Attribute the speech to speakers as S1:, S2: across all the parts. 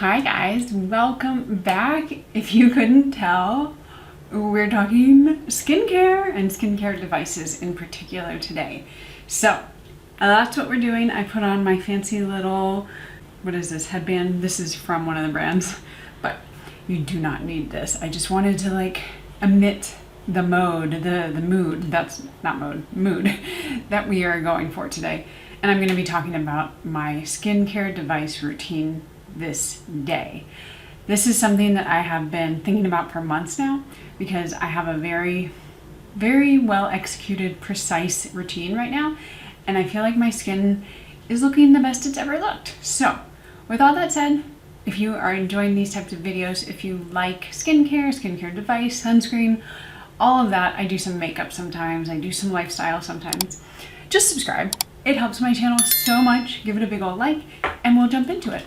S1: Hi guys, welcome back. If you couldn't tell, we're talking skincare and skincare devices in particular today. So that's what we're doing. I put on my fancy little, what is this, headband? This is from one of the brands, but you do not need this. I just wanted to like emit the mood that we are going for today. And I'm going to be talking about my skincare device routine this day. This is something that I have been thinking about for months now because I have a very well executed, precise routine right now, and I feel like my skin is looking the best it's ever looked. So with all that said, if you are enjoying these types of videos, if you like skincare device, sunscreen, all of that, I do some makeup sometimes, I do some lifestyle sometimes, just subscribe. It helps my channel so much. Give it a big old like and we'll jump into it.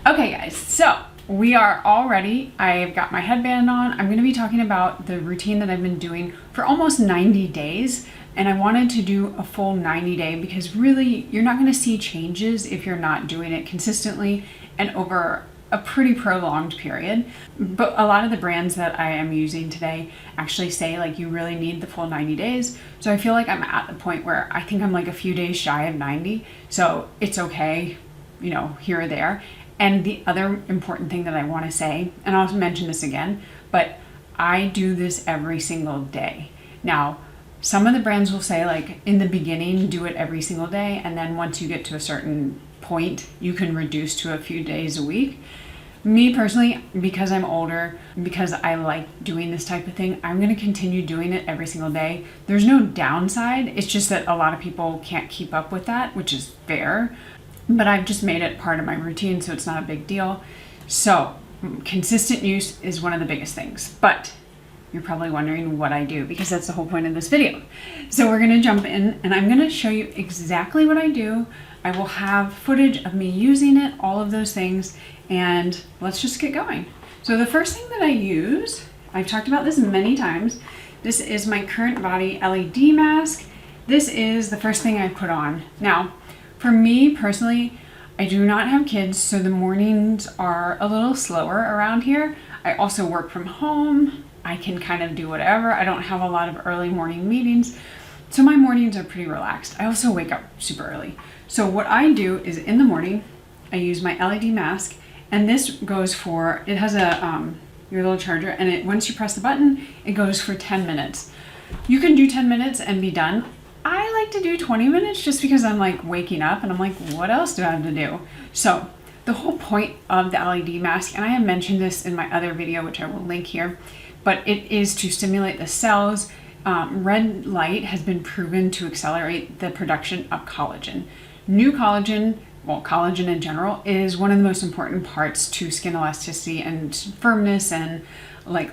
S1: Okay guys, so we are all ready. I've got my headband on. I'm going to be talking about the routine that I've been doing for almost 90 days. And I wanted to do a full 90 day because really you're not going to see changes if you're not doing it consistently and over a pretty prolonged period. But a lot of the brands that I am using today actually say like you really need the full 90 days. So I feel like I'm at the point where I think I'm like a few days shy of 90. So it's okay, you know, here or there. And the other important thing that I want to say, and I'll mention this again, but I do this every single day. Now, some of the brands will say like in the beginning, do it every single day. And then once you get to a certain point, you can reduce to a few days a week. Me personally, because I'm older, because I like doing this type of thing, I'm going to continue doing it every single day. There's no downside. It's just that a lot of people can't keep up with that, which is fair. But I've just made it part of my routine, so it's not a big deal. So consistent use is one of the biggest things. But you're probably wondering what I do because that's the whole point of this video. So we're going to jump in and I'm going to show you exactly what I do. I will have footage of me using it, all of those things, and let's just get going. So the first thing that I use, I've talked about this many times, this is my CurrentBody LED Mask. This is the first thing I put on. Now, for me personally, I do not have kids, so the mornings are a little slower around here. I also work from home. I can kind of do whatever. I don't have a lot of early morning meetings, so my mornings are pretty relaxed. I also wake up super early. So what I do is in the morning, I use my LED mask, and this goes for, it has a your little charger, and once you press the button, it goes for 10 minutes. You can do 10 minutes and be done. I like to do 20 minutes just because I'm like waking up and I'm like, what else do I have to do? So the whole point of the LED mask, and I have mentioned this in my other video, which I will link here, but it is to stimulate the cells. Red light has been proven to accelerate the production of collagen. New collagen, well, collagen in general, is one of the most important parts to skin elasticity and firmness and like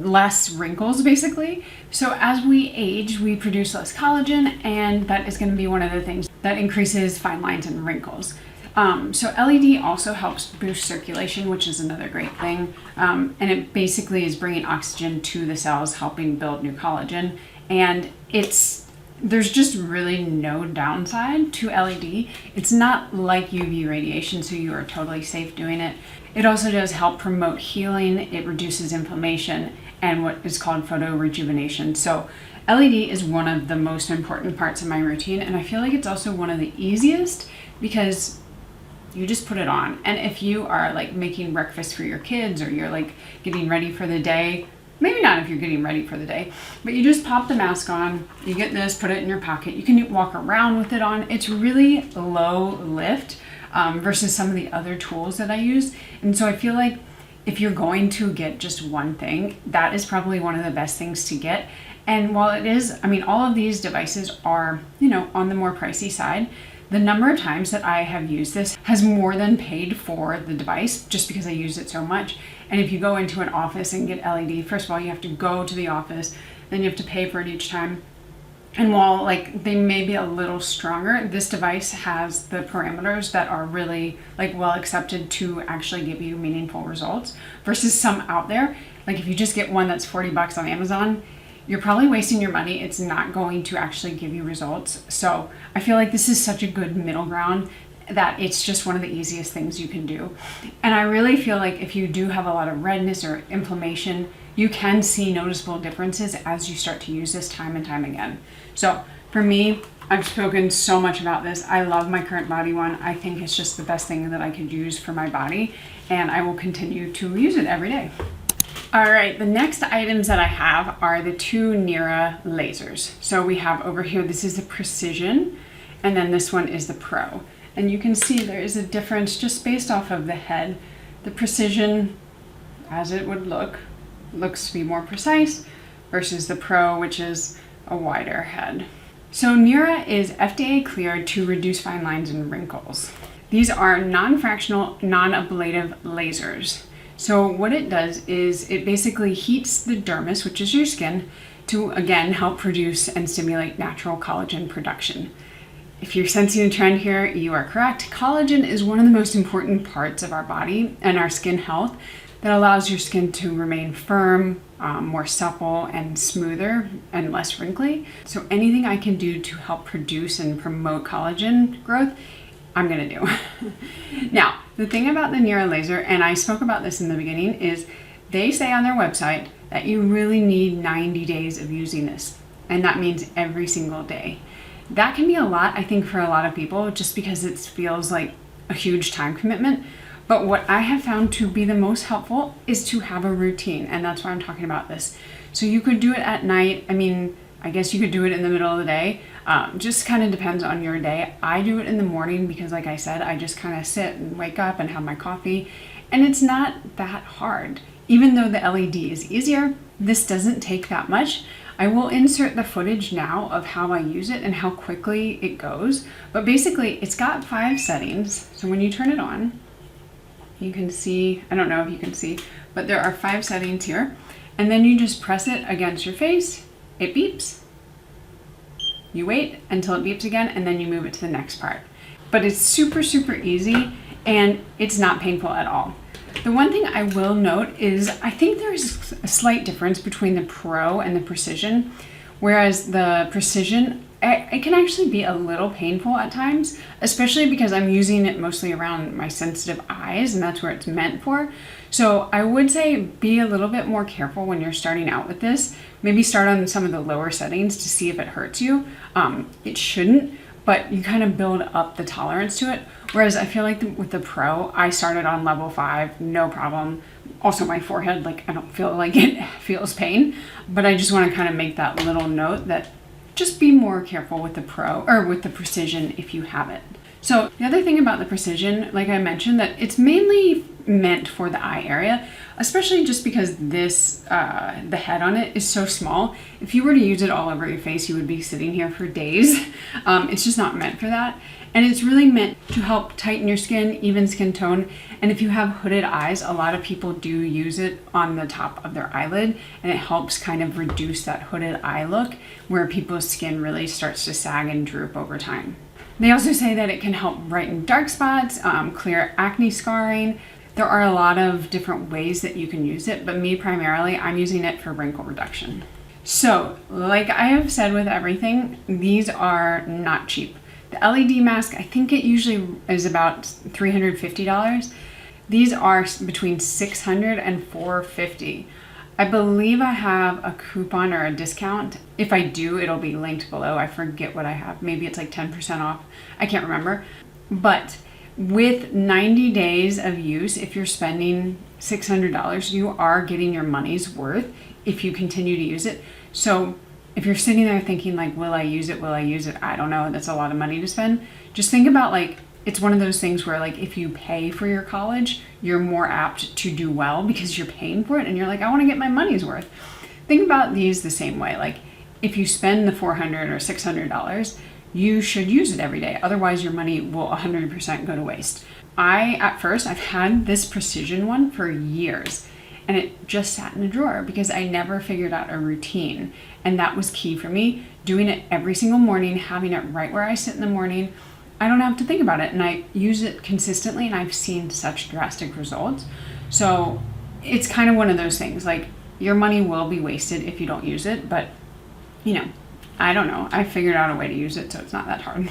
S1: less wrinkles basically. So as we age, we produce less collagen, and that is going to be one of the things that increases fine lines and wrinkles. So LED also helps boost circulation, which is another great thing. And it basically is bringing oxygen to the cells, helping build new collagen. And there's just really no downside to LED. It's not like UV radiation, so you are totally safe doing it. It also does help promote healing. It reduces inflammation and what is called photo rejuvenation. So LED is one of the most important parts of my routine, and I feel like it's also one of the easiest because you just put it on. And if you are like making breakfast for your kids or you're like getting ready for the day, maybe not if you're getting ready for the day, but you just pop the mask on, you get this, put it in your pocket. You can walk around with it on. It's really low lift versus some of the other tools that I use. And so I feel like if you're going to get just one thing, that is probably one of the best things to get. And while it is, I mean, all of these devices are, you know, on the more pricey side, the number of times that I have used this has more than paid for the device just because I use it so much. And if you go into an office and get LED, first of all, you have to go to the office, then you have to pay for it each time. And while like they may be a little stronger, this device has the parameters that are really like well accepted to actually give you meaningful results versus some out there. Like if you just get one that's $40 on Amazon, you're probably wasting your money. It's not going to actually give you results. So I feel like this is such a good middle ground that it's just one of the easiest things you can do. And I really feel like if you do have a lot of redness or inflammation, you can see noticeable differences as you start to use this time and time again. So for me, I've spoken so much about this. I love my CurrentBody one. I think it's just the best thing that I could use for my body, and I will continue to use it every day. All right, the next items that I have are the two Nira Lasers. So we have over here, this is the Precision, and then this one is the Pro. And you can see there is a difference just based off of the head. The Precision, as it would look, looks to be more precise versus the Pro, which is a wider head. So Nira is FDA cleared to reduce fine lines and wrinkles. These are non-fractional, non-ablative lasers. So what it does is it basically heats the dermis, which is your skin, to again help produce and stimulate natural collagen production. If you're sensing a trend here, you are correct. Collagen is one of the most important parts of our body and our skin health that allows your skin to remain firm, more supple and smoother and less wrinkly. So anything I can do to help produce and promote collagen growth, I'm gonna do. Now, the thing about the Nira laser, and I spoke about this in the beginning, is they say on their website that you really need 90 days of using this. And that means every single day. That can be a lot, I think, for a lot of people, just because it feels like a huge time commitment. But what I have found to be the most helpful is to have a routine, and that's why I'm talking about this. So you could do it at night. I mean, I guess you could do it in the middle of the day. Just kind of depends on your day. I do it in the morning because, like I said, I just kind of sit and wake up and have my coffee, and it's not that hard. Even though the LED is easier, this doesn't take that much. I will insert the footage now of how I use it and how quickly it goes. But basically, it's got 5 settings. So when you turn it on, you can see, I don't know if you can see, but there are 5 settings here. And then you just press it against your face, it beeps. You wait until it beeps again, and then you move it to the next part. But it's super, super easy, and it's not painful at all. The one thing I will note is I think there's a slight difference between the Pro and the Precision, whereas the Precision, it can actually be a little painful at times, especially because I'm using it mostly around my sensitive eyes, and that's where it's meant for. So I would say be a little bit more careful when you're starting out with this. Maybe start on some of the lower settings to see if it hurts you. It shouldn't, but you kind of build up the tolerance to it. Whereas I feel like with the Pro, I started on level 5, no problem. Also my forehead, like I don't feel like it feels pain, but I just want to kind of make that little note that just be more careful with the Pro or with the Precision if you have it. So the other thing about the Precision, like I mentioned, that it's mainly meant for the eye area, especially just because this, the head on it is so small. If you were to use it all over your face, you would be sitting here for days. It's just not meant for that. And it's really meant to help tighten your skin, even skin tone. And if you have hooded eyes, a lot of people do use it on the top of their eyelid, and it helps kind of reduce that hooded eye look where people's skin really starts to sag and droop over time. They also say that it can help brighten dark spots, clear acne scarring. There are a lot of different ways that you can use it, but me primarily, I'm using it for wrinkle reduction. So, like I have said with everything, these are not cheap. The LED mask, I think it usually is about $350. These are between $600 and $450. I believe I have a coupon or a discount. If I do, it'll be linked below. I forget what I have. Maybe it's like 10% off. I can't remember. But with 90 days of use, if you're spending $600, you are getting your money's worth if you continue to use it. So if you're sitting there thinking like, will I use it? Will I use it? I don't know. That's a lot of money to spend. Just think about like, it's one of those things where like, if you pay for your college, you're more apt to do well because you're paying for it and you're like, I want to get my money's worth. Think about these the same way. Like if you spend the $400 or $600, you should use it every day. Otherwise your money will 100% go to waste. I've had this Precision one for years, and it just sat in a drawer because I never figured out a routine. And that was key for me, doing it every single morning, having it right where I sit in the morning. I don't have to think about it, and I use it consistently, and I've seen such drastic results. So it's kind of one of those things, like your money will be wasted if you don't use it, but you know, I don't know. I figured out a way to use it, so it's not that hard.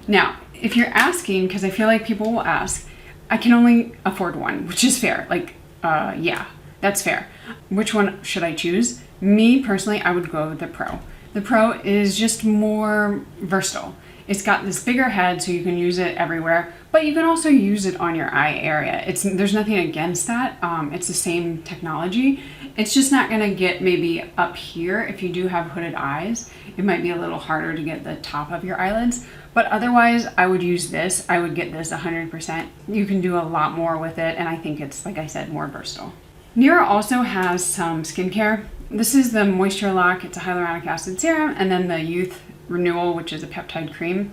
S1: Now, if you're asking, because I feel like people will ask, I can only afford one, which is fair. Like, yeah, that's fair. Which one should I choose? Me personally, I would go with the Pro. The Pro is just more versatile. It's got this bigger head, so you can use it everywhere, but you can also use it on your eye area. There's nothing against that. It's the same technology. It's just not gonna get maybe up here. If you do have hooded eyes, it might be a little harder to get the top of your eyelids, but otherwise I would use this. I would get this 100%. You can do a lot more with it, and I think it's, like I said, more versatile. Nira also has some skincare. This is the Moisture Lock. It's a hyaluronic acid serum, and then the Youth Renewal, which is a peptide cream.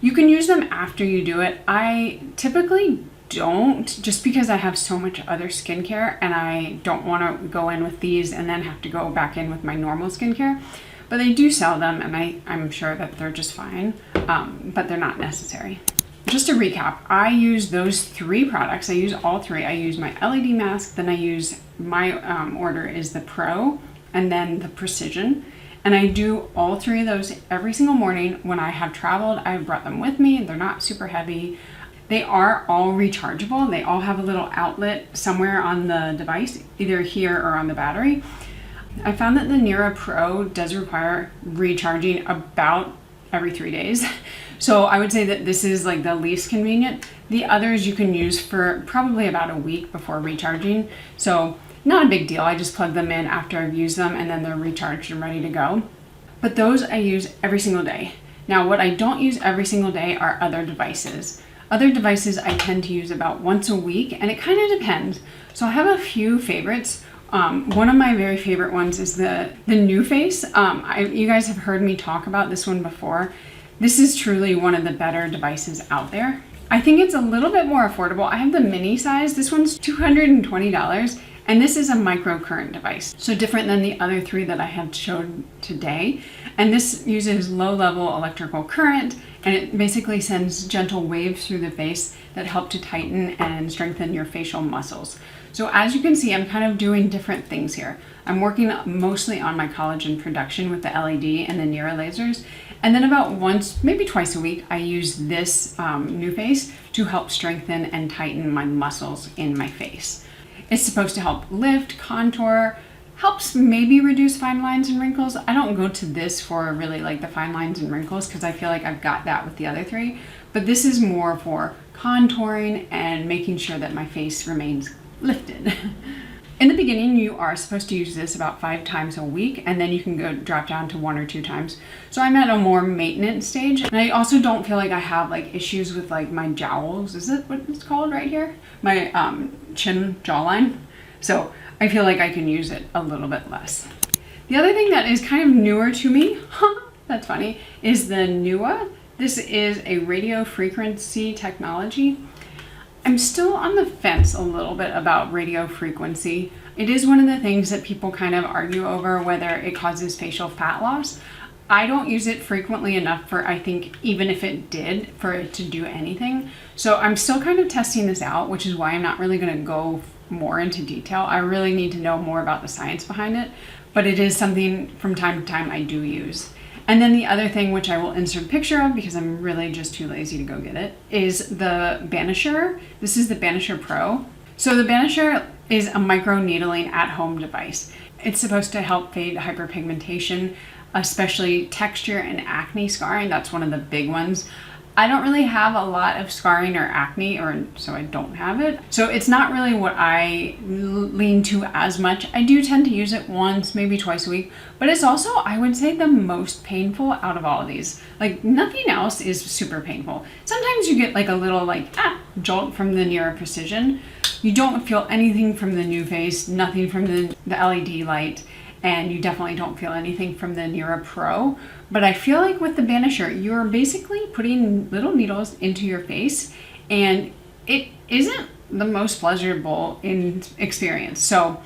S1: You can use them after you do it. I typically don't, just because I have so much other skincare and I don't want to go in with these and then have to go back in with my normal skincare. But they do sell them, and I'm sure that they're just fine, but they're not necessary. Just to recap, I use those 3 products. I use all 3. I use my LED mask, then I use my order is the Pro, and then the Precision. And I do all 3 of those every single morning. When I have traveled, I've brought them with me. They're not super heavy. They are all rechargeable. They all have a little outlet somewhere on the device, either here or on the battery. I found that the Nira Pro does require recharging about every 3 days. So I would say that this is like the least convenient. The others you can use for probably about a week before recharging. So not a big deal. I just plug them in after I've used them, and then they're recharged and ready to go. But those I use every single day. Now, what I don't use every single day are other devices. Other devices I tend to use about once a week, and it kind of depends. So I have a few favorites. One of my very favorite ones is the NuFace. You guys have heard me talk about this one before. This is truly one of the better devices out there. I think it's a little bit more affordable. I have the mini size. This one's $220. And this is a microcurrent device, so different than the other 3 that I have showed today. And this uses low-level electrical current, and it basically sends gentle waves through the face that help to tighten and strengthen your facial muscles. So as you can see, I'm kind of doing different things here. I'm working mostly on my collagen production with the LED and the Nira Lasers. And then about once, maybe twice a week, I use this NuFace to help strengthen and tighten my muscles in my face. It's supposed to help lift, contour, helps maybe reduce fine lines and wrinkles. I don't go to this for really like the fine lines and wrinkles because I feel like I've got that with the other 3. But this is more for contouring and making sure that my face remains lifted. In the beginning, you are supposed to use this about 5 times a week, and then you can go drop down to 1 or 2 times. So I'm at a more maintenance stage, and I also don't feel like I have like issues with like my jowls. Is that what it's called right here? My chin jawline. So I feel like I can use it a little bit less. The other thing that is kind of newer to me, that's funny, is the Newa. This is a radio frequency technology. I'm still on the fence a little bit about radio frequency. It is one of the things that people kind of argue over whether it causes facial fat loss. I don't use it frequently enough for, I think, even if it did, for it to do anything. So I'm still kind of testing this out, which is why I'm not really going to go more into detail. I really need to know more about the science behind it, but it is something from time to time I do use. And then the other thing, which I will insert a picture of because I'm really just too lazy to go get it, is the Banisher. This is the Banisher Pro. So the Banisher is a micro needling at-home device. It's supposed to help fade hyperpigmentation, especially texture and acne scarring. That's one of the big ones. I don't really have a lot of scarring or acne, or so I don't have it. So it's not really what I lean to as much. I do tend to use it once, maybe twice a week, but it's also, I would say, the most painful out of all of these. Like, nothing else is super painful. Sometimes you get like a little jolt from the Nira Precision. You don't feel anything from the NuFace, nothing from the LED light, and you definitely don't feel anything from the Nira Pro. But I feel like with the Banisher, you're basically putting little needles into your face, and it isn't the most pleasurable in experience. So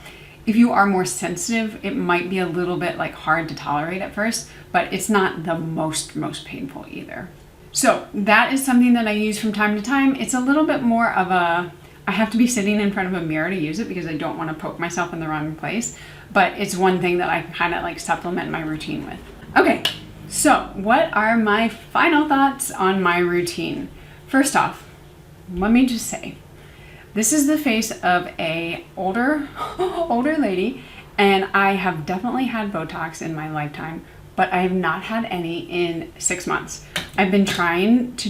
S1: if you are more sensitive, it might be a little bit like hard to tolerate at first, but it's not the most painful either. So that is something that I use from time to time. It's a little bit more of a, I have to be sitting in front of a mirror to use it because I don't want to poke myself in the wrong place, but it's one thing that I kind of like supplement my routine with. Okay, so what are my final thoughts on my routine? First off, let me just say, this is the face of a older lady, and I have definitely had Botox in my lifetime, but I have not had any in 6 months. I've been trying to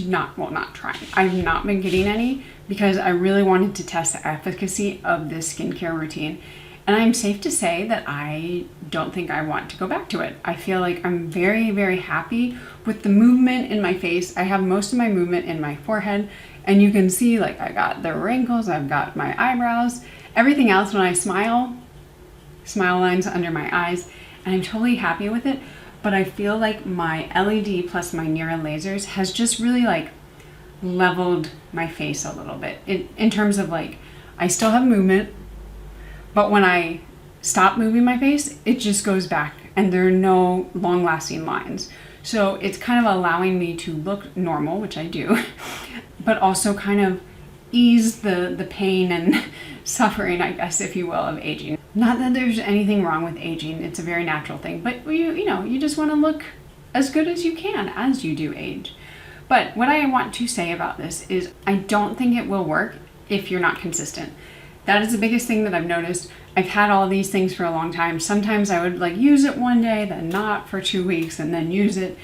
S1: I've not been getting any because I really wanted to test the efficacy of this skincare routine. And I'm safe to say that I don't think I want to go back to it. I feel like I'm very happy with the movement in my face. I have most of my movement in my forehead, and you can see like I got the wrinkles, I've got my eyebrows, everything else when I smile lines under my eyes, and I'm totally happy with it. But I feel like my LED plus my Nira Lasers has just really like leveled my face a little bit in terms of like, I still have movement, but when I stop moving my face, it just goes back and there are no long lasting lines. So it's kind of allowing me to look normal, which I do, but also kind of ease the pain and suffering, I guess, if you will, of aging. Not that there's anything wrong with aging, it's a very natural thing, but you just want to look as good as you can as you do age. But what I want to say about this is I don't think it will work if you're not consistent. That is the biggest thing that I've noticed. I've had all these things for a long time. Sometimes I would like use it one day, then not for 2 weeks, and then use it.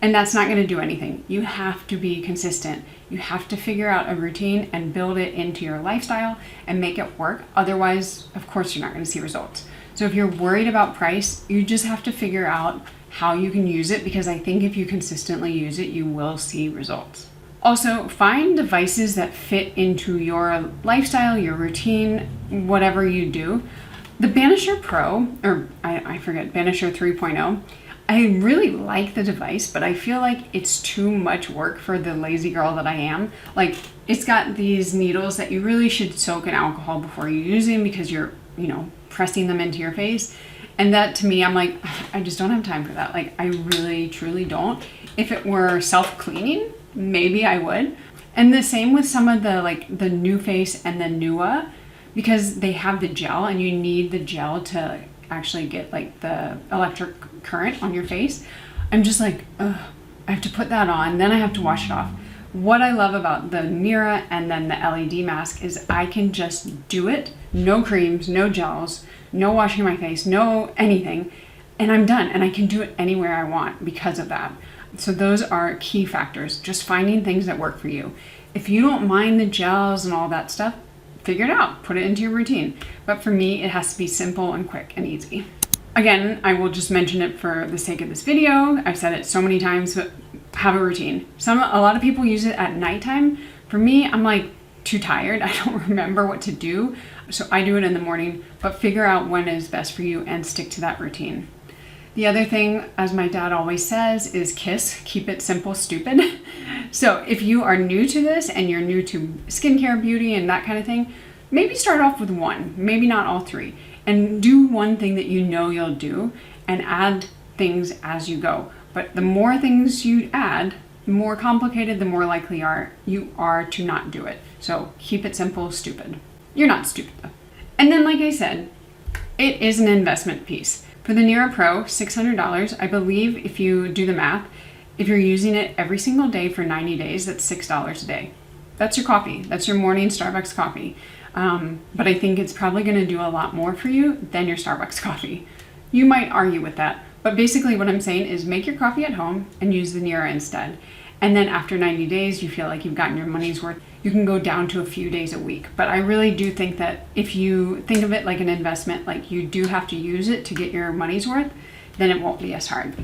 S1: And that's not going to do anything. You have to be consistent. You have to figure out a routine and build it into your lifestyle and make it work. Otherwise, of course, you're not going to see results. So if you're worried about price, you just have to figure out how you can use it, because I think if you consistently use it, you will see results. Also, find devices that fit into your lifestyle, your routine, whatever you do. The Banisher Pro, or I forget, Banisher 3.0, I really like the device, but I feel like it's too much work for the lazy girl that I am. Like, it's got these needles that you really should soak in alcohol before you use them because you're, pressing them into your face. And that, to me, I'm like, I just don't have time for that. Like, I really, truly don't. If it were self-cleaning, maybe I would. And the same with some of the the NuFace and the Newa, because they have the gel and you need the gel to actually get like the electric current on your face. I'm just like, ugh, I have to put that on, then I have to wash it off. What I love about the Nira and then the LED mask is I can just do it, no creams, no gels, no washing my face, no anything, and I'm done. And I can do it anywhere I want because of that. So those are key factors, just finding things that work for you. If you don't mind the gels and all that stuff, figure it out, put it into your routine. But for me, it has to be simple and quick and easy. Again, I will just mention it for the sake of this video. I've said it so many times, but have a routine. A lot of people use it at nighttime. For me, I'm like too tired. I don't remember what to do. So I do it in the morning, but figure out when is best for you and stick to that routine. The other thing, as my dad always says, is KISS, keep it simple, stupid. So if you are new to this and you're new to skincare, beauty, and that kind of thing, maybe start off with one, maybe not all three, and do one thing that you know you'll do and add things as you go. But the more things you add, the more complicated, the more likely you are to not do it. So keep it simple, stupid. You're not stupid though. And then, like I said, it is an investment piece. For the Nira Pro, $600, I believe if you do the math, if you're using it every single day for 90 days, that's $6 a day. That's your coffee. That's your morning Starbucks coffee. But I think it's probably going to do a lot more for you than your Starbucks coffee. You might argue with that, but basically what I'm saying is make your coffee at home and use the Nira instead. And then after 90 days, you feel like you've gotten your money's worth, you can go down to a few days a week. But I really do think that if you think of it like an investment, like you do have to use it to get your money's worth, then it won't be as hard.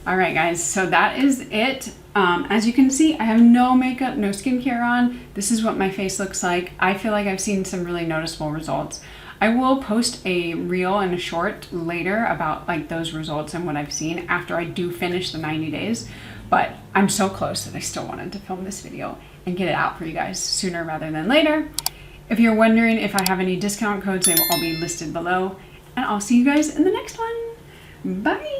S1: All right, guys, so that is it. As you can see, I have no makeup, no skincare on. This is what my face looks like. I feel like I've seen some really noticeable results. I will post a reel and a short later about like those results and what I've seen after I do finish the 90 days. But I'm so close that I still wanted to film this video and get it out for you guys sooner rather than later. If you're wondering if I have any discount codes, they will all be listed below. And I'll see you guys in the next one. Bye!